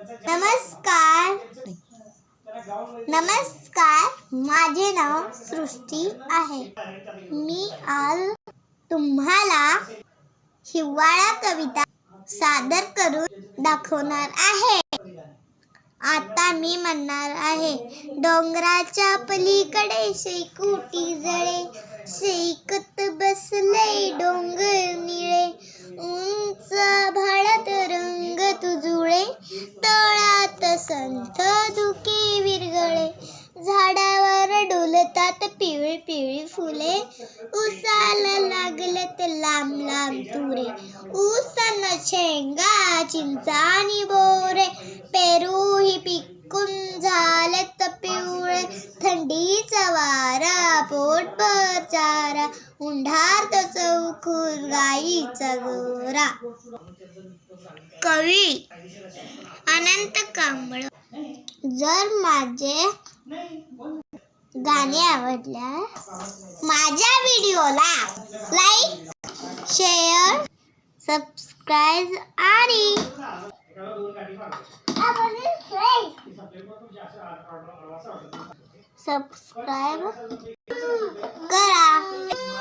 नमस्कार नमस्कार माझे नाव सृष्टी आहे। मी आज तुम्हाला हिवाळा कविता सादर करून दाखवणार आहे। आता मी म्हणणार आहे। डोंगराच्या पलीकडे शेकोटी जळे, शेकत बसले डोंगर निळे, उंच भाळत रंग तुझुळे, तळात संथ धुके विरगळे, झाडावर डोलतात पिवळी पिवळी फुले, उसाला लागलत लांब लांब तुरे, ऊसन शेंगा चिंचानी बोरे, पेरूही पिकून झालेत पिवळे, थंडीचा वारा पोटभर चारा, उंढारतो चौखूर गाईचा गोरा। कवी अनंत कांबळ। जर माझे गाणे आवडल्यास माझ्या व्हिडिओला लाईक, शेअर, सबस्क्राईब आणि करा।